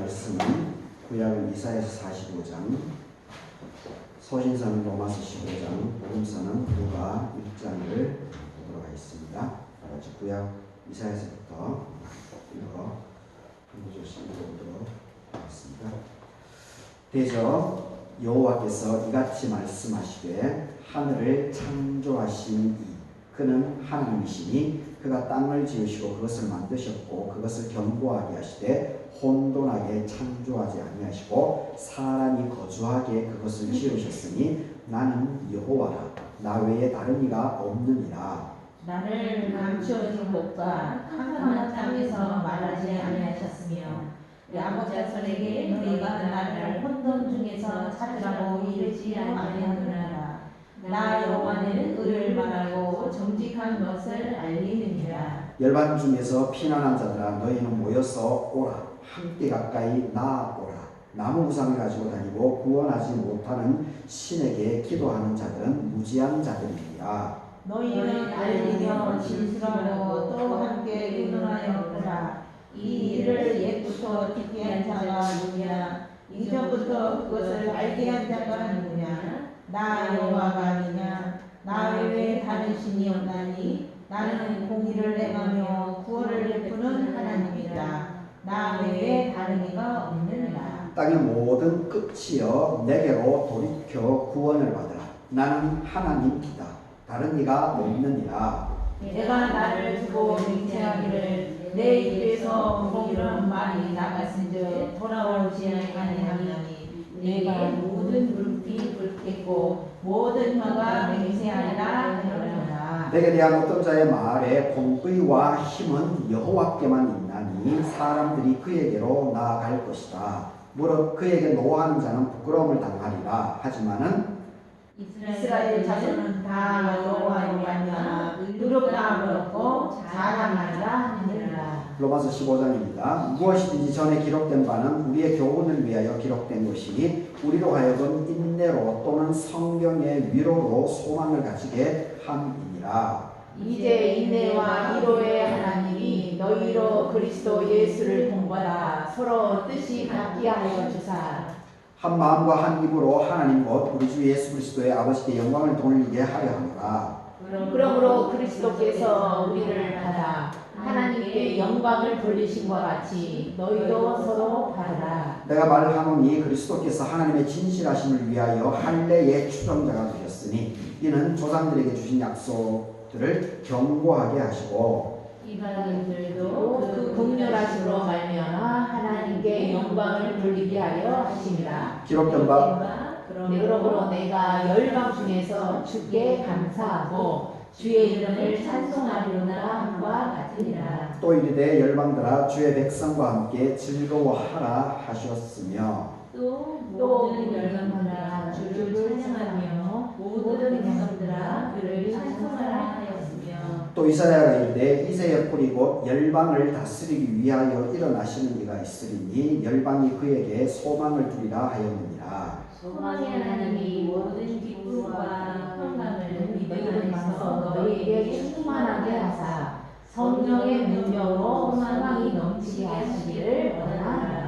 말씀은 구약은 이사야서 45장, 서신서는 로마서 15장, 복음서는 누가 1장을 보도록 하겠습니다. 같이 구약 이사야서부터 읽어보도록 하겠습니다. 대저 여호와께서 이같이 말씀하시되 하늘을 창조하신 이 그는 하나님이시니 그가 땅을 지으시고 그것을 만드셨고 그것을 견고하게 하시되 혼돈하게 창조하지 아니하시고 사람이 거주하게 그것을 지으셨으니 나는 여호와라 나 외에 다른 이가 없느니라. 나를 감추어진 곳과 캄캄한 땅에서 말하지 아니하셨으며 야곱 자손에게 너희가 나를 혼돈 중에서 찾으라고 이르지 아니하느니라. 나 여호와는 의를 말하고 정직한 것을 알리느니라. 열반 중에서 피난한 자들아 너희는 모여서 오라 함께 가까이 나아오라. 나무 우상을 가지고 다니고 구원하지 못하는 신에게 기도하는 자들은 무지한 자들이니라. 너희는 알리며 진술하고 또 함께 의논하여 보라. 이 일을 옛부터 듣게 한 자가 누구냐? 이전부터 그것을 알게 한 자가 누구냐? 나 여호와가 아니냐? 나 외에 다른 신이 없나니? 나는 공의를 행하며 구원을 베푸는 하나님이라. 나 외에 다른 이가 없느니라. 땅의 모든 끝이여 내게로 돌이켜 구원을 받으라. 나는 하나님이다. 다른 이가 없느니라. 내가 나를 두고 맹세하기를 내 입에서 이런 말이 나갔은즉 돌아오지 아니하니 내가 모든 물이 붉겠고 모든 혀가 맹세하리라 하노라. 내게 대한 어떤 자의 말에 공의와 힘은 여호와께만 있나니 사람들이 그에게로 나아갈 것이다. 무릇 그에게 노하는 자는 부끄러움을 당하리라. 하지만은 이스라엘 자손은 다 여호와로 말미암아 의롭다 하였고 자랑하리라 하느니라. 로마서 15장입니다. 무엇이든지 전에 기록된 바는 우리의 교훈을 위하여 기록된 것이니 우리로 하여금 인내로 또는 성경의 위로로 소망을 가지게 함이니라. 이제 인내와 위로의 하나님이 너희로 그리스도 예수를 통과하라 서로 뜻이 같게 하여 주사 한 마음과 한 입으로 하나님 곧 우리 주 예수 그리스도의 아버지께 영광을 돌리게 하려 하노라. 그러므로 그리스도께서 우리를 받아 하나님께 영광을 돌리신 것 같이 너희도 서로 받으라. 내가 말하노니 그리스도께서 하나님의 진실하심을 위하여 할례의 추종자가 되셨으니 이는 조상들에게 주신 약속들을 견고하게 하시고 이방인들도 그 긍휼하심으로 말미암아 하나님께 영광을 돌리게 하려 하심이라. 기록된 바 그러므로 내가 열방 중에서 주께 감사하고 주의 이름을 찬송하리로다 함과 같으니라. 또 이르되 열방들아 주의 백성과 함께 즐거워하라 하셨으며 또 모든 열방들아 주를 찬양하며 모든 백성들아 그를 찬송하라 하였으며 또 이사야가 이르되 이새의 뿌리 곧 열방을 다스리기 위하여 일어나시는 이가 있으리니 열방이 그에게 소망을 두리라 하였느니라. 소망의 하나님이 모든 기쁨과 평강을 믿음에서 너희에게 충만하게 하사 성령의 능력으로 소망이 넘치게 하시기를 원하노라.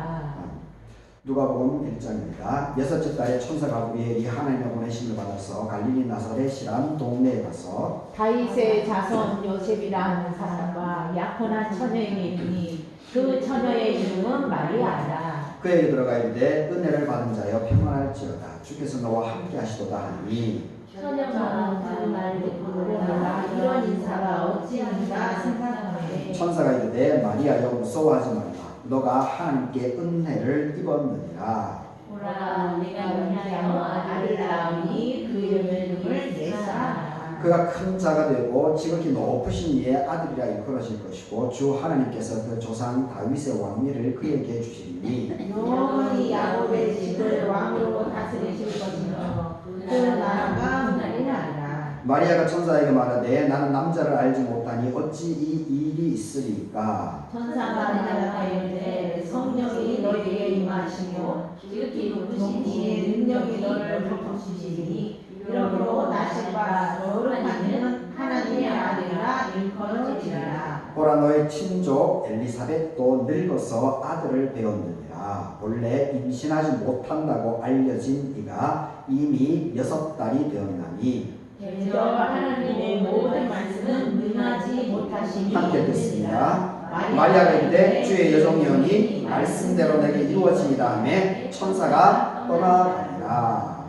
누가복음 1장입니다. 여섯째 달에 천사 가브리엘이 하나님의 보내심을 받아서 갈릴리 나사렛이란 동네에 가서 다윗의 자손 요셉이라는 사람과 약혼한 처녀에게 이르니 그 처녀의 이름은 마리아라. 그에게 들어가 이르되 은혜를 받은 자여 평안할지어다 주께서 너와 함께 하시도다 하니 처녀가 그 말을 듣고 놀라 이런 인사가 어찌한가 생각하매 천사가 이르되 마리아여 무서워하지 말라 너가 하나님께 은혜를 입었느니라. 보라 내가 은혜하여 아들을 낳으니 그 이름을 예수라. 그가 큰 자가 되고 지극히 높으신 이의 아들이라 일컬어질 것이고 주 하나님께서 그 조상 다윗의 왕위를 그에게 주시리니 영원히 야곱의 집을 왕으로 다스리실 것이며 그 나라가 분하리라. 마리아가 천사에게 말하되 나는 남자를 알지 못하니 어찌 이 일이 있으리까. 천사가 내가 이르되 성령이 너희에게 임하시며 지극히 높으신 이의 능력이 너를 덮으시리니 이러므로 나실바 거룩하는 하나님의 아들이라 일컬어지리라. 보라 너의 친족 엘리사벳도 늙어서 아들을 배웠느니라. 본래 임신하지 못한다고 알려진 이가 이미 6달이 되었나니. 대저 하나님의 모든 말씀은 능하지 못하시니. 함께 듣습니다. 마리아가 이르되 주의 여종이오니 말씀대로 내게 이루어지이다 하매 천사가 떠나가니라.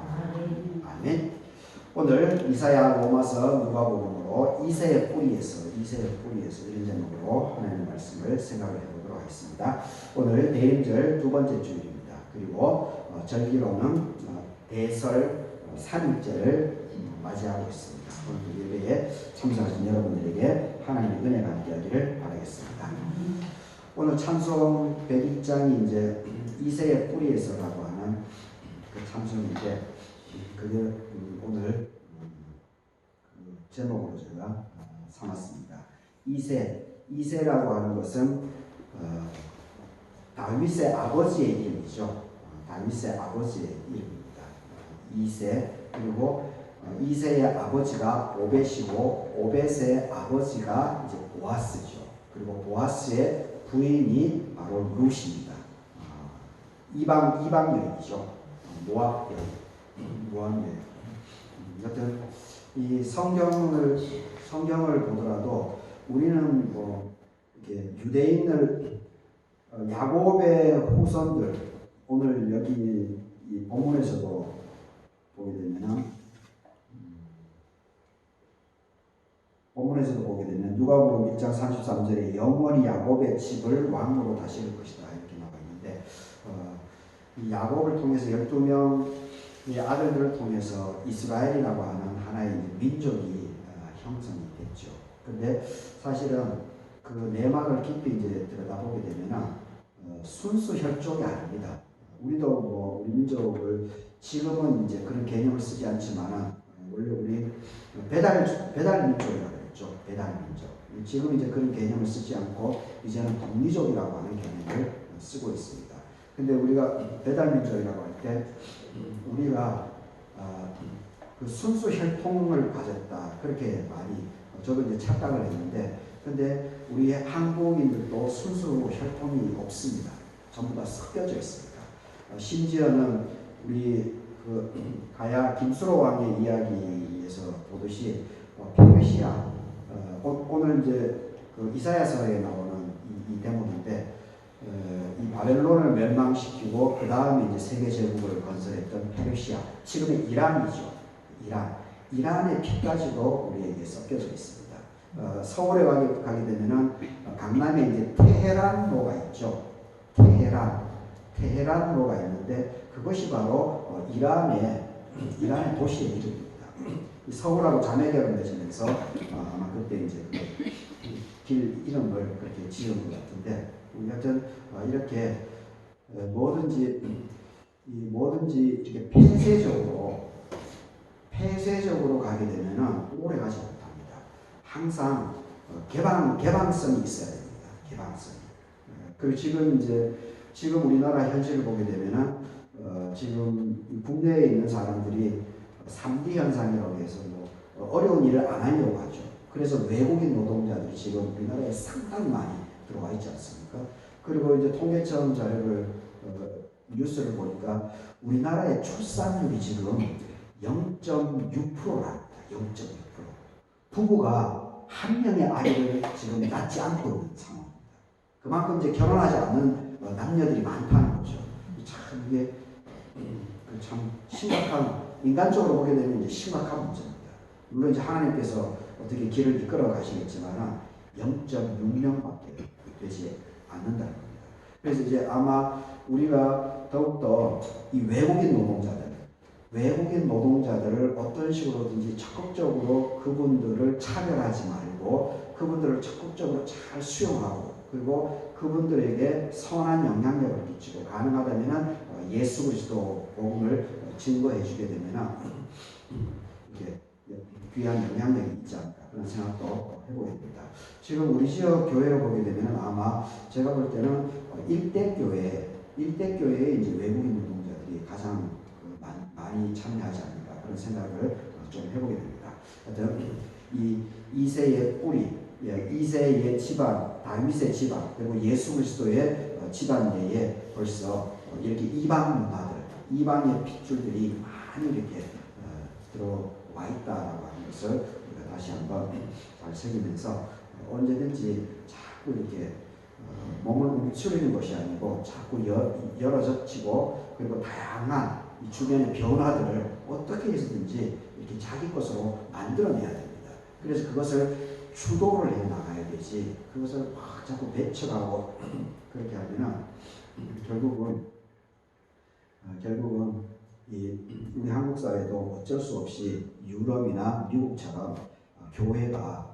아멘. 오늘 이사야, 로마서, 누가복음으로 이새의 뿌리에서 이런 제목으로 하나님의 말씀을 생각을 해보도록 하겠습니다. 오늘 대임절 두 번째 주일입니다. 그리고 절기로는 대설 3일째를 맞이하고 있습니다. 오늘 예배에 참석하신 여러분들에게 하나님의 은혜가 함께하기를 바라겠습니다. 오늘 찬송 101장이 이제 이새의 뿌리에서라고 하는 그 찬송인데 그게 오늘 제목으로 제가 삼았습니다. 이새라고 하는 것은 다윗의 아버지의 이름이죠. 다윗의 아버지의 이름입니다. 이새. 그리고 이새의 아버지가 오벳이고 오벳의 아버지가 이제 보아스죠. 그리고 보아스의 부인이 바로 룻입니다. 이방 여인이죠. 모압 여인. 여튼 이 성경을 보더라도 우리는 뭐 이렇게 유대인을 야곱의 후손들 오늘 여기 이 본문에서도 보게 되면 누가복음 1장 33절에 영원히 야곱의 집을 왕으로 다스릴 것이다 이렇게 나와 있는데 이 야곱을 통해서 12명의 아들들을 통해서 이스라엘이라고 하는 하나의 민족이 형성이 됐죠. 근데 사실은 그 내막을 깊이 이제 들여다보게 되면 순수 혈족이 아닙니다. 우리도 뭐 우리 민족을 지금은 이제 그런 개념을 쓰지 않지만은 원래 우리 배달 민족이라고 했죠. 배달 민족. 지금 이제 그런 개념을 쓰지 않고 이제는 동민족이라고 하는 개념을 쓰고 있습니다. 근데 우리가 배달 민족이라고 할 때 우리가 그 순수 혈통을 가졌다 그렇게 많이 저도 이제 착각을 했는데 근데 우리 한국인들도 순수 혈통이 없습니다. 전부 다 섞여져 있습니다. 심지어는 우리 그 가야 김수로 왕의 이야기에서 보듯이 페르시아 오늘 이제 그 이사야서에 나오는 이 대목인데 이 바벨론을 멸망시키고 그 다음에 이제 세계 제국을 건설했던 페르시아 지금의 이란이죠. 이란의 피까지도 우리에게 섞여져 있습니다. 서울에 가게 되면은 강남에 이제 테헤란로가 있죠. 테헤란로가 있는데 그것이 바로 이란의 도시의 이름입니다. 서울하고 자매결을 맺으면서 아마 그때 이제 길 이름을 그렇게 지은 것 같은데 하여튼 이렇게 뭐든지 이렇게 폐쇄적으로 가게 되면은 오래 가지 못합니다. 항상 개방성이 있어야 됩니다. 개방성. 그리고 지금 우리나라 현실을 보게 되면은 지금 국내에 있는 사람들이 3D 현상이라고 해서 뭐 어려운 일을 안 하려고 하죠. 그래서 외국인 노동자들이 지금 우리나라에 상당히 많이 들어와 있지 않습니까? 그리고 이제 통계청 자료를 뉴스를 보니까 우리나라의 출산율이 지금 0.6%랍니다. 0.6%. 부부가 한 명의 아이를 지금 낳지 않고 있는 상황입니다. 그만큼 이제 결혼하지 않는 남녀들이 많다는 거죠. 참 이게 참 심각한 인간적으로 보게 되면 이제 심각한 문제입니다. 물론 이제 하나님께서 어떻게 길을 이끌어 가시겠지만 0.6명밖에 되지 않는다는 겁니다. 그래서 이제 아마 우리가 더욱더 이 외국인 노동자들을 어떤 식으로든지 적극적으로 그분들을 차별하지 말고 그분들을 적극적으로 잘 수용하고 그리고 그분들에게 선한 영향력을 끼치고 가능하다면 예수 그리스도 복음을 증거해 주게 되면 이렇게 귀한 영향력이 있지 않을까 그런 생각도 해보게 됩니다. 지금 우리 지역 교회를 보게 되면 아마 제가 볼 때는 일대교회에 이제 외국인 노동자들이 가장 많이 참여하지 않을까 그런 생각을 좀 해보게 됩니다. 하여튼 이 이새의 뿌리 이새의 집안, 다윗의 집안, 그리고 예수 그리스도의 집안 내에 벌써 이렇게 이방 문화들, 이방의 핏줄들이 많이 이렇게 들어와 있다라고 하는 것을 우리가 다시 한번 잘 새기면서 언제든지 자꾸 이렇게 몸을 움츠리는 것이 아니고 자꾸 열어젖히고 그리고 다양한 이 주변의 변화들을 어떻게 해서든지 이렇게 자기 것으로 만들어내야 됩니다. 그래서 그것을 주도를 해 나가야 되지 그것을 막 자꾸 배척하고 그렇게 하면은 결국은 우리 한국 사회도 어쩔 수 없이 유럽이나 미국처럼 교회가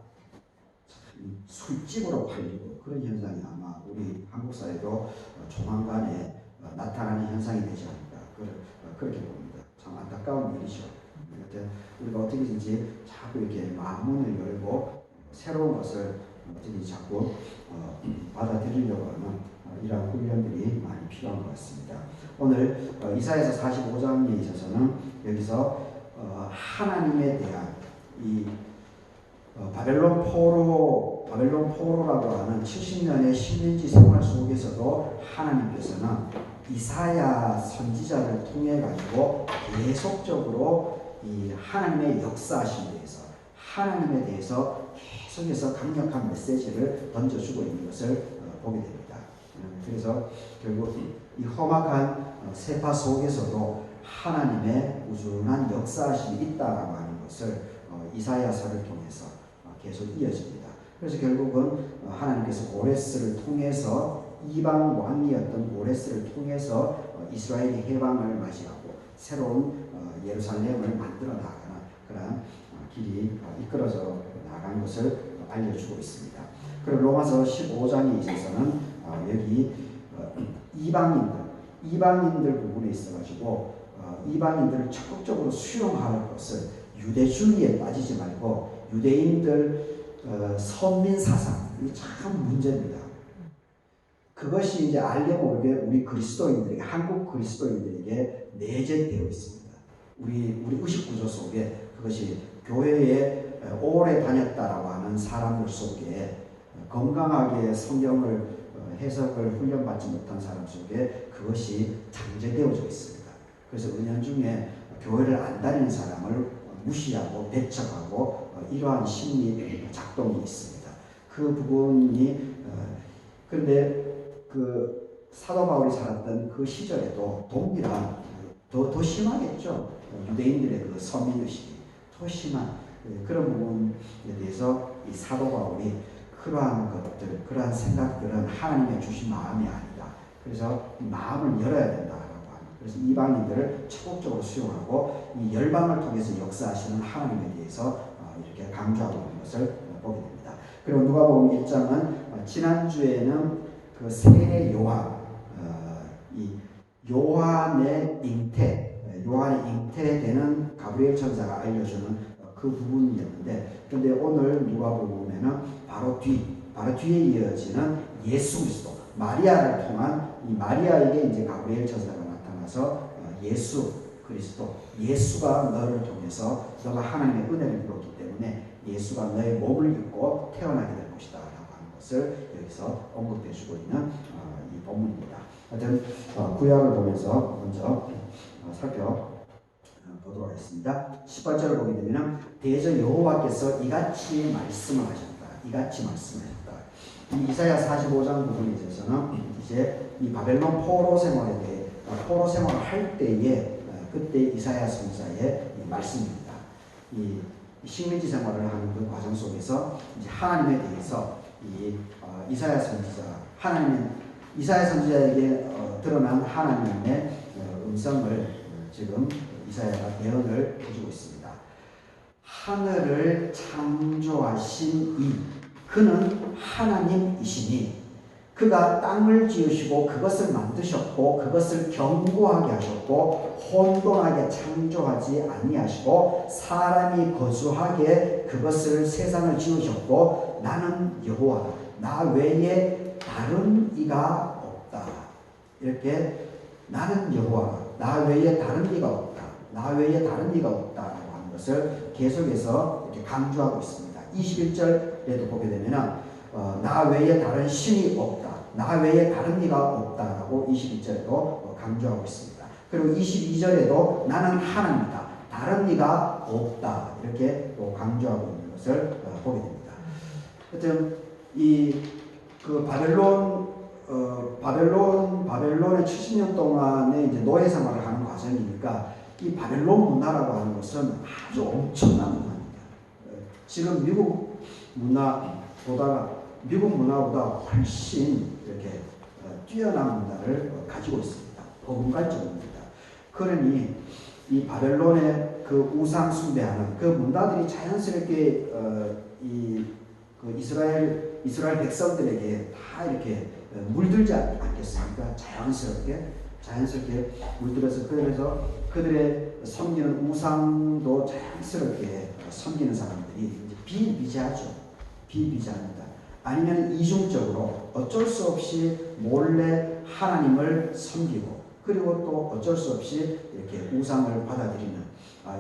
술집으로 팔리고 그런 현상이 아마 우리 한국 사회도 조만간에 나타나는 현상이 되지 않을까 그렇게 봅니다. 참 안타까운 일이죠. 우리가 어떻게든지 자꾸 이렇게 마음문을 열고 새로운 것을 어떻게 자꾸 받아들이려고 하는 이러한 훈련들이 많이 필요한 것 같습니다. 오늘 이사야서 45장에 있어서는 여기서 하나님에 대한 이 바벨론 포로라고 하는 70년의 식민지 생활 속에서도 하나님께서는 이사야 선지자를 통해 가지고 계속적으로 이 하나님의 역사하심에 대해서 하나님에 대해서 계속해서 강력한 메시지를 던져주고 있는 것을 보게 됩니다. 그래서 결국 이 험악한 세파 속에서도 하나님의 우준한 역사하심이 있다라고 하는 것을 이사야서를 통해서 계속 이어집니다. 그래서 결국은 하나님께서 오레스를 통해서 이방 왕이었던 오레스를 통해서 이스라엘의 해방을 맞이하고 새로운 예루살렘을 만들어 나가는 그런 길이 이끌어져 나간 것을 알려주고 있습니다. 그리고 로마서 15장에 있어서는 여기 이방인들 부분에 있어가지고 이방인들을 적극적으로 수용할 것을 유대주의에 빠지지 말고 유대인들 선민 사상 이게 참 문제입니다. 그것이 이제 알게 모르게 우리 그리스도인들에게 한국 그리스도인들에게 내재되어 있습니다. 우리 의식 구조 속에 그것이 교회에 오래 다녔다라고 하는 사람들 속에 건강하게 성경을 해석을 훈련받지 못한 사람 속에 그것이 장제되어져 있습니다. 그래서 은연중에 교회를 안 다니는 사람을 무시하고 배척하고 이러한 심리 작동이 있습니다. 그 부분이 그런데 그 사도 바울이 살았던 그 시절에도 동일한 더 심하겠죠. 유대인들의 그 서민의식이 더 심한 그런 부분에 대해서 이 사도 바울이 그러한 것들, 그러한 생각들은 하나님의 주신 마음이 아니다. 그래서 마음을 열어야 된다라고 하는. 그래서 이방인들을 적극적으로 수용하고 이 열방을 통해서 역사하시는 하나님에 대해서 이렇게 강조하고 있는 것을 보게 됩니다. 그리고 누가복음 1장은 지난주에는 그 새 요한, 이 요한의 잉태되는 가브리엘 천사가 알려주는 그 부분이었는데, 그런데 오늘 누가복음에는 바로 뒤에 이어지는 예수 그리스도, 마리아를 통한 이 마리아에게 이제 가브리엘 천사가 나타나서 예수 그리스도, 예수가 너를 통해서 너가 하나님의 은혜를 입었기 때문에 예수가 너의 몸을 입고 태어나게 될 것이다 라고 하는 것을 여기서 언급해 주고 있는 이 본문입니다. 하여튼 구약을 보면서 먼저 살펴보도록 하겠습니다. 18절을 보게 되면 대저 여호와께서 이같이 말씀을 하셨다. 이같이 말씀하셨다. 이 이사야 45장 부분에 있어서는 이제 이 바벨론 포로 생활에 대해 포로 생활을 할 때에 그때 이사야 선지자의 말씀입니다. 이 식민지 생활을 하는 그 과정 속에서 이제 하나님에 대해서 이 이사야 선지자에게 드러난 하나님의 음성을 지금 이사야가 예언을 해주고 있습니다. 하늘을 창조하신 그는 하나님이시니 그가 땅을 지으시고 그것을 만드셨고 그것을 견고하게 하셨고 혼돈하게 창조하지 아니하시고 사람이 거주하게 그것을 세상을 지으셨고 나는 여호와다. 나 외에 다른 이가 없다. 이렇게 나는 여호와다. 나 외에 다른 이가 없다. 나 외에 다른 이가 없다라고 하는 것을 계속해서 이렇게 강조하고 있습니다. 21절 20절에도 보게 되면 나 외에 다른 신이 없다. 나 외에 다른 이가 없다라고 21절에도 강조하고 있습니다. 그리고 22절에도 나는 하나님이다. 다른 이가 없다. 이렇게 또 강조하고 있는 것을 보게 됩니다. 하여튼 그 바벨론의 70년 동안의 이제 노예 생활을 하는 과정이니까 이 바벨론 문화라고 하는 것은 아주 엄청난 문화입니다. 지금 미국 문화보다 훨씬 이렇게 뛰어난 문화를 가지고 있습니다. 버금갈적입니다. 그러니 이 바벨론의 그 우상 숭배하는 그 문화들이 자연스럽게 그 이스라엘 백성들에게 다 이렇게 물들지 않겠습니까? 자연스럽게 물들어서 그래서 그들의 섬기는 우상도 자연스럽게 섬기는 사람들이 이제 비비자합니다. 아니면 이중적으로 어쩔 수 없이 몰래 하나님을 섬기고 그리고 또 어쩔 수 없이 이렇게 우상을 받아들이는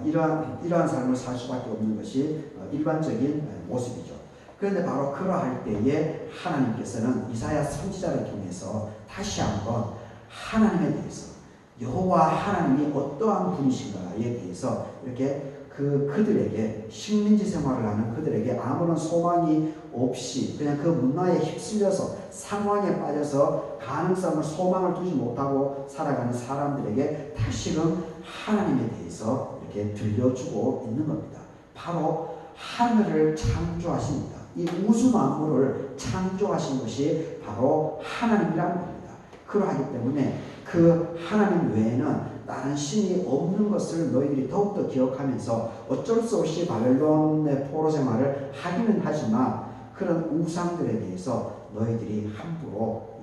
이러한 삶을 살 수밖에 없는 것이 일반적인 모습이죠. 그런데 바로 그러할 때에 하나님께서는 이사야 선지자를 통해서 다시 한번 하나님에 대해서 여호와 하나님이 어떠한 분이신가에 대해서 이렇게 그들에게 식민지 생활을 하는 그들에게 아무런 소망이 없이 그냥 그 문화에 휩쓸려서 상황에 빠져서 가능성을 소망을 두지 못하고 살아가는 사람들에게 다시금 하나님에 대해서 이렇게 들려주고 있는 겁니다. 바로 하늘을 창조하십니다. 이 우주 만물을 창조하신 것이 바로 하나님이라는 겁니다. 그러하기 때문에 그 하나님 외에는 다른 신이 없는 것을 너희들이 더욱더 기억하면서 어쩔 수 없이 바벨론의 포로 생활을 하기는 하지만 그런 우상들에 대해서 너희들이 함부로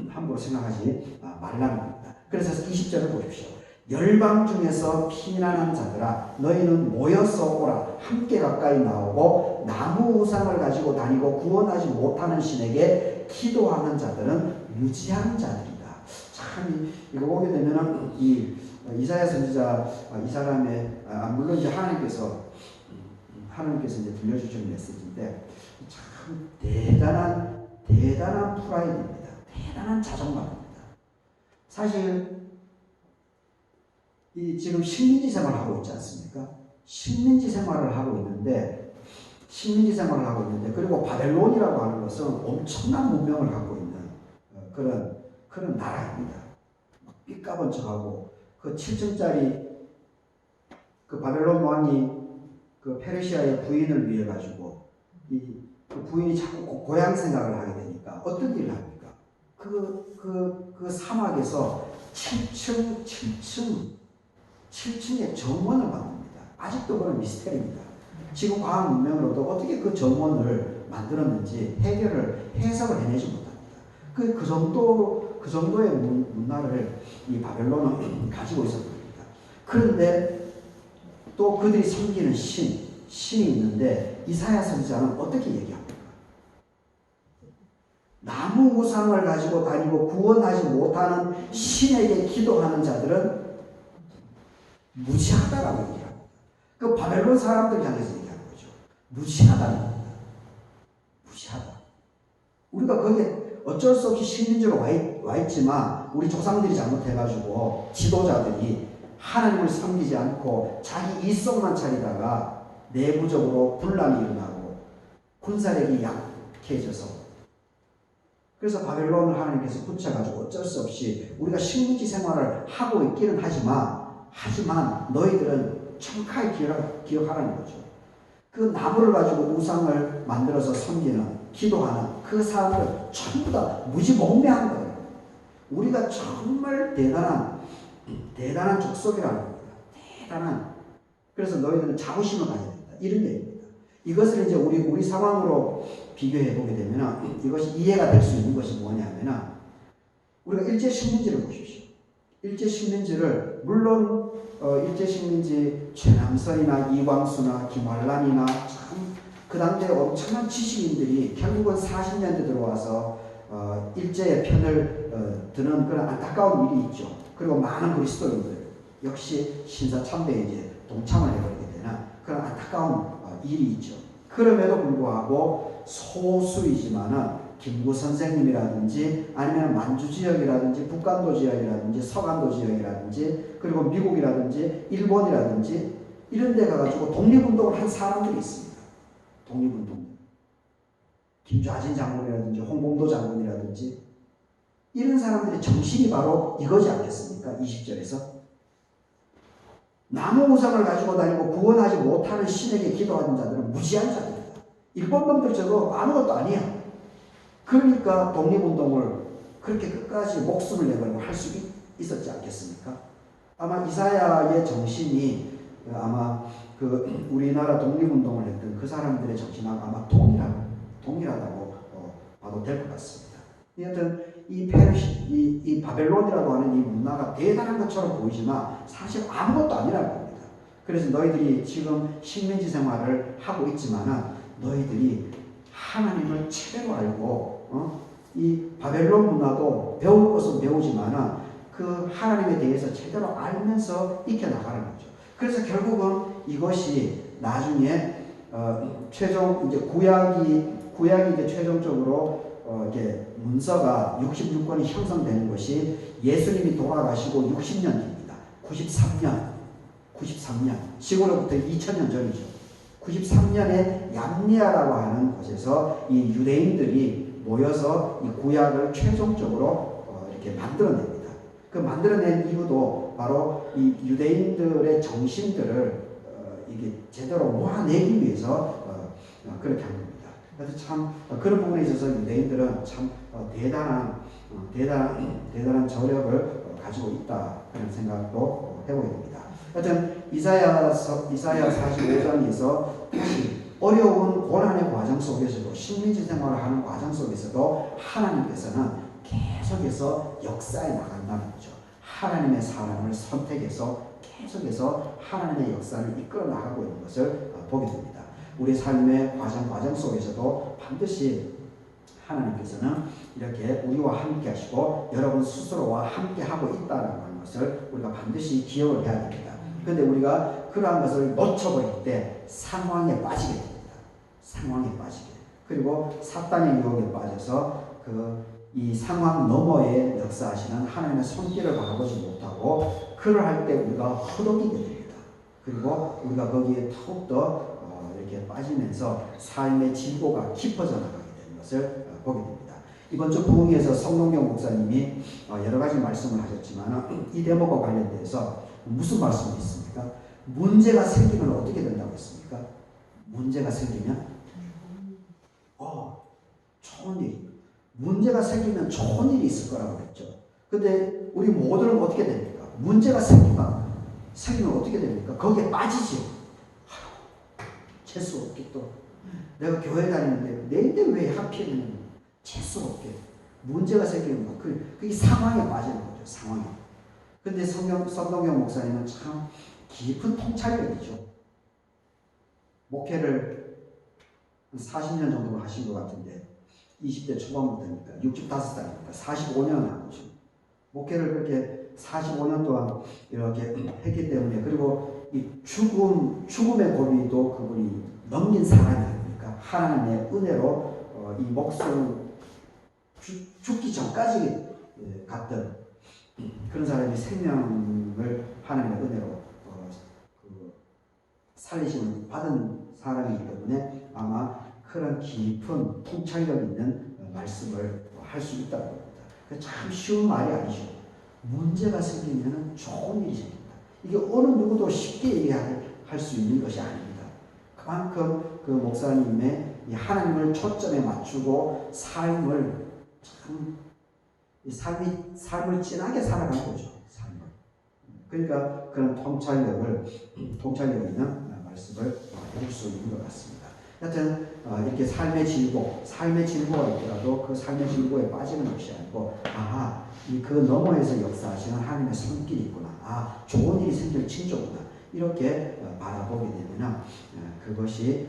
함부로 생각하지 말라는 겁니다. 그래서 20절을 보십시오. 열방 중에서 피난한 자들아 너희는 모여서 오라. 함께 가까이 나오고 나무 우상을 가지고 다니고 구원하지 못하는 신에게 기도하는 자들은 무지한 자들이다. 참 이거 보게 되면은 이 이사야 선지자 이 사람의 물론 이제 하나님께서 이제 들려주시는 메시지인데 참 대단한 프라이드입니다. 대단한 자존감입니다. 사실 지금 식민지 생활을 하고 있지 않습니까? 식민지 생활을 하고 있는데 그리고 바벨론이라고 하는 것은 엄청난 문명을 갖고 있는 그런 나라입니다. 삐까번쩍하고 그 7층짜리 그 바벨론 왕이 그 페르시아의 부인을 위해 가지고 그 부인이 자꾸 고향 생각을 하게 되니까 어떤 일을 합니까? 그 사막에서 7층의 정원을 만듭니다. 아직도 그런 미스테리입니다. 지금 과학 문명으로도 어떻게 그 정원을 만들었는지 해석을 해내지 못합니다. 그 정도의 문화를 이 바벨론은 가지고 있었습니다. 그런데 또 그들이 섬기는 신이 있는데 이사야 선지자는 어떻게 얘기합니까? 나무 우상을 가지고 다니고 구원하지 못하는 신에게 기도하는 자들은 무지하다라고 얘기합니다. 그 바벨론 사람들 향해서 얘기하는 거죠. 무지하다는 겁니다. 무지하다. 우리가 거기에 어쩔 수 없이 식민지로 와 있지만 우리 조상들이 잘못해가지고 지도자들이 하나님을 섬기지 않고 자기 이성만 차리다가 내부적으로 분란이 일어나고 군사력이 약해져서 그래서 바벨론을 하나님께서 붙여가지고 어쩔 수 없이 우리가 식민지 생활을 하고 있기는 하지만 너희들은 정확하게 기억하라는 거죠. 그 나무를 가지고 우상을 만들어서 섬기는 기도하는 그 사람들 전부 다 무지몽매한 거예요. 우리가 정말 대단한 족속이라는 겁니다. 그래서 너희들은 자부심을 가져야 된다. 이런 얘기입니다. 이것을 이제 우리 상황으로 비교해 보게 되면 이것이 이해가 될 수 있는 것이 뭐냐면 우리가 일제 식민지를 보십시오. 일제 식민지를 물론 일제 식민지 최남선이나 이광수나 김환란이나 참 그 당대 엄청난 지식인들이 결국은 40년대 들어와서 일제의 편을 드는 그런 안타까운 일이 있죠. 그리고 많은 그리스도인들 역시 신사참배에 이제 동참을 해버리게 되는 그런 안타까운 일이 있죠. 그럼에도 불구하고 소수이지만은 김구 선생님이라든지 아니면 만주 지역이라든지 북간도 지역이라든지 서간도 지역이라든지 그리고 미국이라든지 일본이라든지 이런 데 가가지고 독립운동을 한 사람들이 있습니다. 독립운동. 김좌진 장군이라든지 홍범도 장군이라든지 이런 사람들의 정신이 바로 이거지 않겠습니까? 20절에서 나무 우상을 가지고 다니고 구원하지 못하는 신에게 기도하는 자들은 무지한 자들이다. 일본 놈들 저거 아무것도 아니야. 그러니까 독립운동을 그렇게 끝까지 목숨을 내걸고 할 수 있었지 않겠습니까? 아마 이사야의 정신이 아마 그 우리나라 독립운동을 했던 그 사람들의 정신하고 아마 동일하다고 봐도 될 것 같습니다. 여하튼 이 페르시, 이 바벨론이라고 하는 이 문화가 대단한 것처럼 보이지만 사실 아무것도 아니라는 겁니다. 그래서 너희들이 지금 식민지 생활을 하고 있지만은 너희들이 하나님을 제대로 알고 이 바벨론 문화도 배울 것은 배우지만은 그 하나님에 대해서 제대로 알면서 익혀나가는 거죠. 그래서 결국은 이것이 나중에 최종 이제 구약이 이제 최종적으로 이렇게 문서가 66권이 형성되는 것이 예수님이 돌아가시고 60년 뒤입니다. 93년 지금으로부터 2000년 전이죠. 93년에 얌리아라고 하는 곳에서 이 유대인들이 모여서 이 구약을 최종적으로 이렇게 만들어냅니다. 그 만들어낸 이유도 바로 이 유대인들의 정신들을 이게 제대로 모아내기 위해서 그렇게 한 겁니다. 그래서 참 그런 부분에 있어서 유대인들은 참 대단한 저력을 가지고 있다 그런 생각도 해보게 됩니다. 하여튼 이사야 45장에서 다시 어려운 고난의 과정 속에서도 식민지 생활을 하는 과정 속에서도 하나님께서는 계속해서 역사에 나간다는 거죠. 하나님의 사람을 선택해서 계속해서 하나님의 역사를 이끌어 나가고 있는 것을 보게 됩니다. 우리 삶의 과정 속에서도 반드시 하나님께서는 이렇게 우리와 함께 하시고 여러분 스스로와 함께 하고 있다는 것을 우리가 반드시 기억을 해야 됩니다. 그런데 우리가 그러한 것을 놓쳐버릴 때 상황에 빠지게 됩니다. 상황에 빠지게. 그리고 사탄의 유혹에 빠져서 이 상황 너머에 역사하시는 하나님의 손길을 바라보지 못하고 그러할 때 우리가 허덕이게 됩니다. 그리고 우리가 거기에 더욱더 이렇게 빠지면서 삶의 진보가 깊어져 나가게 되는 것을 보게 됩니다. 이번 주 부흥회에서 성동경 목사님이 여러 가지 말씀을 하셨지만 이 대목과 관련돼서 무슨 말씀이 있습니까? 문제가 생기면 어떻게 된다고 했습니까? 문제가 생기면 좋은 일. 문제가 생기면 좋은 일이 있을 거라고 그랬죠. 근데 우리 모두는 어떻게 됩니까? 문제가 생기면 어떻게 됩니까? 거기에 빠지지. 재수 없게 또 내가 교회 다니는데 내인데 왜 하필이면 재수 없게 문제가 생기면 그게 상황에 빠지는 거죠. 상황에. 근데 성동경 목사님은 참 깊은 통찰력이죠. 목회를 40년 정도 하신 것 같은데 20대 초반부터니까 65살이니까 45년 한 거죠. 목회를 그렇게 45년 동안 이렇게 했기 때문에 그리고 이 죽음의 고비도 그분이 넘긴 사람이 아닙니까? 하나님의 은혜로 이 목숨 죽기 전까지 갔던 그런 사람이 생명을 하나님의 은혜로 살리심을 받은 사람이기 때문에 아마 그런 깊은 통찰력 있는 말씀을 할 수 있다고 합니다. 참 쉬운 말이 아니죠. 문제가 생기면 좋은 일이 생깁니다. 이게 어느 누구도 쉽게 얘기할 수 있는 것이 아닙니다. 그만큼 그 목사님의 이 하나님을 초점에 맞추고 삶을 진하게 살아간 거죠. 삶을. 그러니까 그런 통찰력 있는 말씀을 해줄 수 있는 것 같습니다. 하여튼 이렇게 삶의 진보가 있더라도 그 삶의 진보에 빠지는 것이 아니고 그 너머에서 역사하시는 하나님의 손길이 있구나. 좋은 일이 생길 징조구나. 이렇게 바라보게 되면 그것이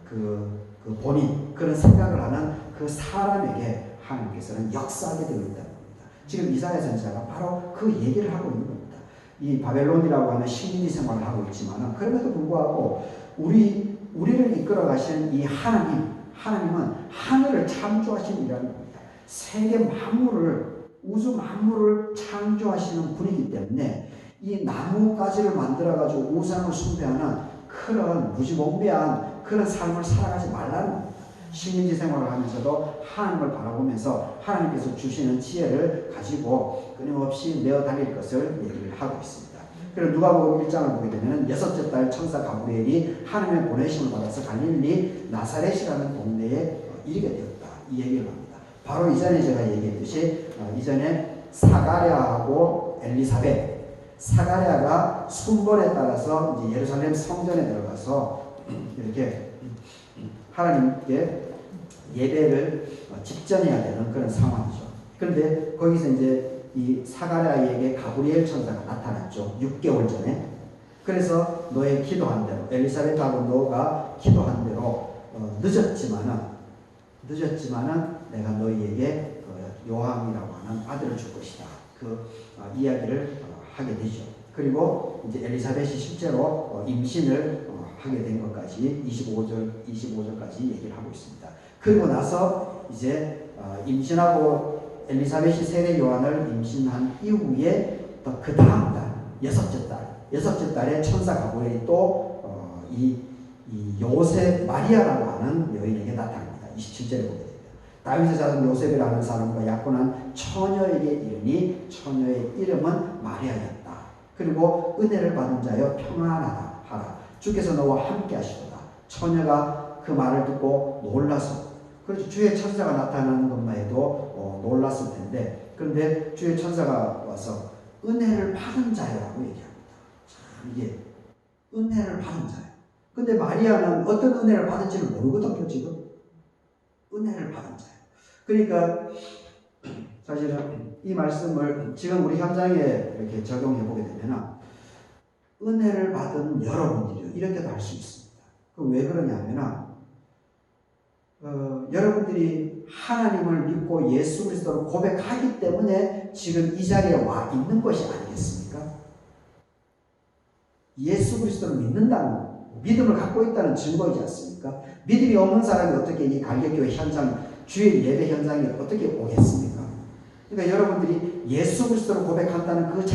그 본인 그런 생각을 하는 그 사람에게 하나님께서는 역사하게 되어 있다는 겁니다. 지금 이사야 선지자가 바로 그 얘기를 하고 있는 겁니다. 이 바벨론이라고 하는 식민지 생활을 하고 있지만 그럼에도 불구하고 우리 우리를 이끌어 가시는 이 하나님은 하늘을 창조하신 이라는 겁니다. 세계 만물을, 우주 만물을 창조하시는 분이기 때문에 이 나무가지를 만들어가지고 우상을 숭배하는 그런 무지몽매한 그런 삶을 살아가지 말라는 겁니다. 식민지 생활을 하면서도 하나님을 바라보면서 하나님께서 주시는 지혜를 가지고 끊임없이 내어 다닐 것을 얘기를 하고 있습니다. 그리고 누가복음 1장을 보게 되면 여섯째 달 천사 가브리엘이 하나님의 보내심을 받아서 갈릴리 나사렛이라는 동네에 이르게 되었다. 이 얘기를 합니다. 바로 이전에 제가 얘기했듯이 이전에 사가랴하고 엘리사벳, 사가랴가 순번에 따라서 이제 예루살렘 성전에 들어가서 이렇게 하나님께 예배를 집전해야 되는 그런 상황이죠. 그런데 거기서 이제 이 사가랴에게 가브리엘 천사가 나타났죠. 6개월 전에. 그래서 너의 기도한 대로, 엘리사벳하고 너가 기도한 대로 늦었지만은 내가 너희에게 요함이라고 하는 아들을 줄 것이다. 그 이야기를 하게 되죠. 그리고 이제 엘리사벳이 실제로 임신을 하게 된 것까지 25절까지 얘기를 하고 있습니다. 그리고 나서 이제 임신하고 엘리사벳이 세례 요한을 임신한 이후에 또 그 다음 달, 여섯째 달에 천사 가브리엘이 또 이 마리아라고 하는 여인에게 나타납니다. 27절에 보게 됩니다. 다윗의 자손 요셉이라는 사람과 약혼한 처녀에게 이르니 처녀의 이름은 마리아였다. 그리고 은혜를 받은 자여 평안하다 하라. 주께서 너와 함께 하시도다. 처녀가 그 말을 듣고 놀라서, 그렇죠. 주의 천사가 나타나는 것만 해도 놀랐을 텐데, 그런데 주의 천사가 와서 은혜를 받은 자라고 얘기합니다. 참, 이게 은혜를 받은 자예요. 근데 마리아는 어떤 은혜를 받은지를 모르거든요, 지금. 은혜를 받은 자예요. 그러니까 사실은 이 말씀을 지금 우리 현장에 이렇게 적용해 보게 되면 은혜를 받은 여러분들이요, 이렇게도 할 수 있습니다. 그럼 왜 그러냐면 여러분들이 하나님을 믿고 예수 그리스도를 고백하기 때문에 지금 이 자리에 와 있는 것이 아니겠습니까? 예수 그리스도를 믿는다는, 믿음을 갖고 있다는 증거이지 않습니까? 믿음이 없는 사람이 어떻게 이 갈개교회 현장, 주일 예배 현장에 어떻게 오겠습니까? 그러니까 여러분들이 예수 그리스도를 고백한다는 그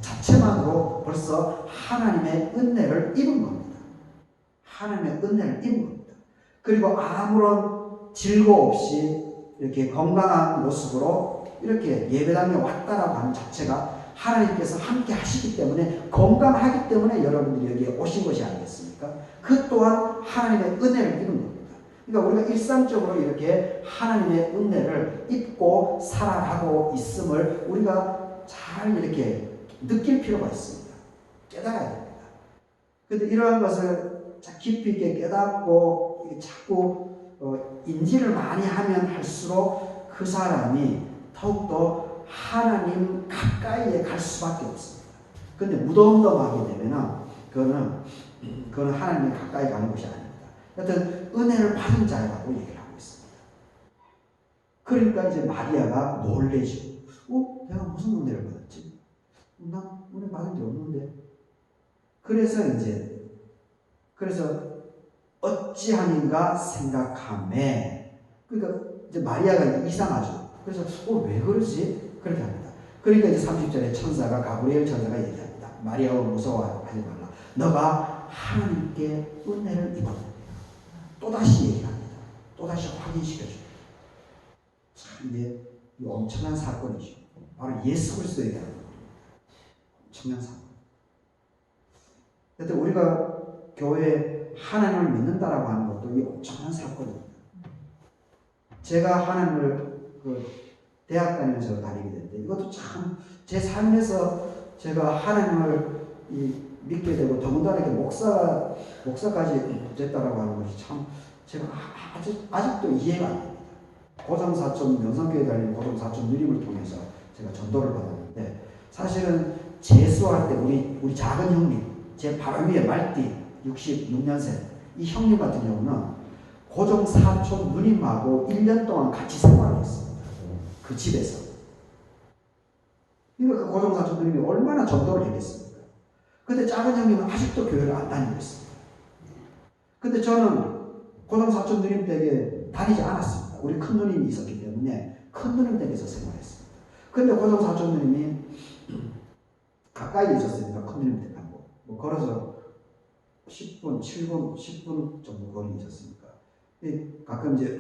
자체만으로 벌써 하나님의 은혜를 입은 겁니다. 하나님의 은혜를 입은 겁니다. 그리고 아무런 질거 없이 이렇게 건강한 모습으로 이렇게 예배당에 왔다라고 하는 자체가 하나님께서 함께 하시기 때문에, 건강하기 때문에 여러분들이 여기에 오신 것이 아니겠습니까? 그 또한 하나님의 은혜를 입은 겁니다. 그러니까 우리가 일상적으로 이렇게 하나님의 은혜를 입고 살아가고 있음을 우리가 잘 이렇게 느낄 필요가 있습니다. 깨달아야 됩니다. 그런데 이러한 것을 깊이 있게 깨닫고 자꾸 인지를 많이 하면 할수록 그 사람이 더욱더 하나님 가까이에 갈 수밖에 없습니다. 근데 무덤덤하게 되면 그거는 하나님 가까이 가는 것이 아닙니다. 여튼 은혜를 받은 자라고 얘기를 하고 있습니다. 그러니까 이제 마리아가 놀래죠. 내가 무슨 은혜를 받았지? 나 은혜 받은 게 없는데. 그래서 어찌하는가 생각하매, 그러니까 이제 마리아가 이상하죠. 그래서 왜 그러지? 그렇게 합니다. 그러니까 이제 30절에 천사가, 가브리엘 천사가 얘기합니다. 마리아가 무서워하지 말라. 너가 하나님께 은혜를 입었다. 또다시 얘기합니다. 또다시 확인시켜줍니다. 참, 이게 엄청난 사건이죠. 바로 예수 그리스도에 대한 엄청난 사건. 그때 우리가 교회에 하나님을 믿는다라고 하는 것도 이 엄청난 사건입니다. 제가 하나님을 대학 다니면서 다니게 됐는데, 이것도 참 제 삶에서 제가 하나님을 믿게 되고 더군다나 이렇게 목사까지 됐다라고 하는 것이 참 제가 아직도 이해가 안 됩니다. 고정사촌, 명성교회 다니는 고정사촌 누림을 통해서 제가 전도를 받았는데, 사실은 재수할 때 우리 작은 형님, 제 바로 위에 말띠 66년생 이 형님 같은 경우는 고정사촌 누님하고 1년 동안 같이 생활했습니다. 그 집에서. 그러니까 그 고정사촌 누님이 얼마나 전도를 했겠습니까? 근데 작은 형님은 아직도 교회를 안 다니고 있습니다. 근데 저는 고등사촌 누님 댁에 다니지 않았습니다. 우리 큰 누님이 있었기 때문에 큰 누님 댁에서 생활했습니다. 근데 고등사촌 누님이 가까이 있었으니까 큰 누님 댁 가고 뭐 걸어서 10분, 7분, 10분 정도 거리 있었으니까 가끔 이제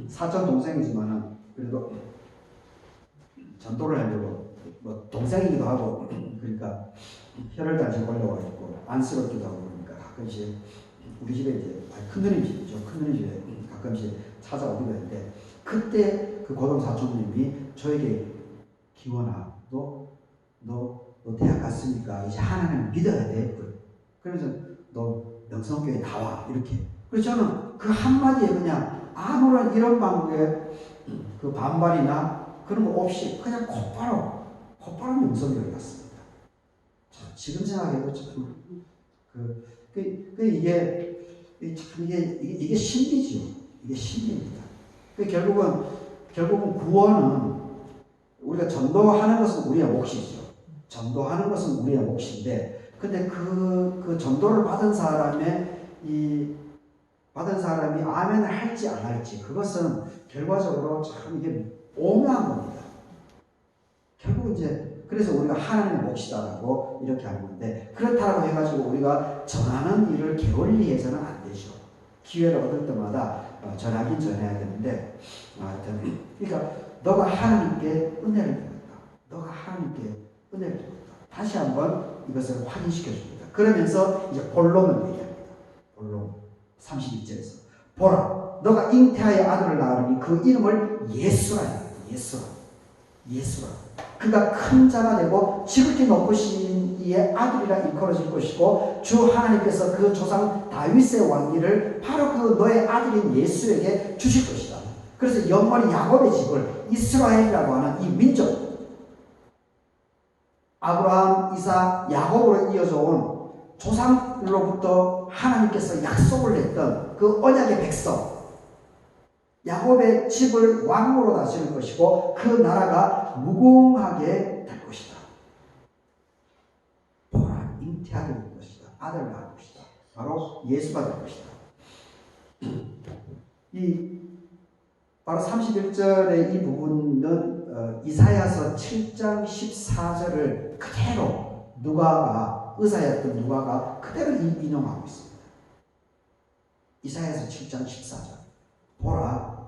사촌 동생이지만은 그래도 전도를 하려고 뭐 동생이기도 하고 그러니까 혀를 다시 올려와 있고 안쓰럽기도 하고 그러니까 가끔씩 우리 집에 이제 큰 누님 집이죠. 큰 누님 집에 가끔씩 찾아오기도 했는데 그때 그 고동 사촌님이 저에게 기원아 너 대학 갔으니까 이제 하나님을 믿어야 돼. 그래서 너 명성교회 나와 이렇게. 그래서 저는 그 한마디에 그냥 아무런 이런 방법에 그 반발이나 그런 거 없이 그냥 곧바로 명성교회 갔습니다. 지금 생각해도 참 이게 신비죠. 이게 신비입니다. 결국은 구원은 우리가 전도하는 것은 우리의 몫이죠. 전도하는 것은 우리의 몫인데, 근데 그 전도를 받은 사람이 아멘을 할지 안 할지, 그것은 결과적으로 참 이게 오묘한 겁니다. 결국 이제 그래서 우리가 하나님의 몫이다라고 이렇게 하는 건데, 그렇다고 해가지고 우리가 전하는 일을 게을리해서는 안 되죠. 기회를 얻을 때마다 전하긴 전해야 되는데, 하여튼 그러니까 너가 하나님께 은혜를 받았다. 너가 하나님께 은혜를 받았다. 다시 한번 이것을 확인시켜 줍니다. 그러면서 이제 본론을 얘기합니다. 본론 32절에서 보라, 너가 잉태하여 아들을 낳으니 그 이름을 예수라 합니다. 예수라. 그가 큰 자가 되고 지극히 높으신 이의 아들이라 일컬어질 것이고 주 하나님께서 그 조상 다윗의 왕위를 바로 그 너의 아들인 예수에게 주실 것이다. 그래서 영원히 야곱의 집을 이스라엘이라고 하는 이 민족, 아브라함, 이삭, 야곱으로 이어져 온 조상으로부터 하나님께서 약속을 했던 그 언약의 백성, 야곱의 집을 왕으로 다스릴 것이고 그 나라가 무궁하게 될 것이다. 보라, 잉태하게 될 것이다. 아들을 낳을 것이다. 바로 예수가 될 것이다. 바로 31절의 이 부분은 이사야서 7장 14절을 그대로 의사였던 누가가 그대로 인용하고 있습니다. 이사야서 7장 14절. 보라,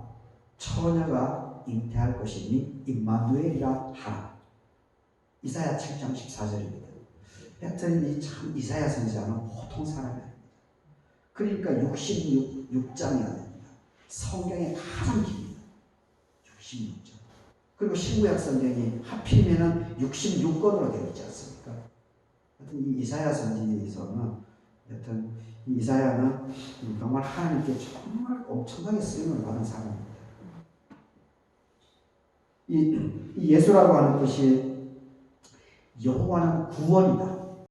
처녀가 잉태할 것이니 임마누엘이라 하라. 이사야 7장 14절입니다. 하여튼 참 이사야 선지자는 보통 사람이 아닙니다. 그러니까 66장이나 됩니다. 성경의 가장 깁니다. 66장. 그리고 신구약 성경이 하필이면 66권으로 되어 있지 않습니까? 하여튼 이 이사야 선지서는 하여튼 이 이사야는 정말 하나님께 정말 엄청나게 쓰임을 받은 사람입니다. 이 예수라고 하는 것이 여호와는 구원이다.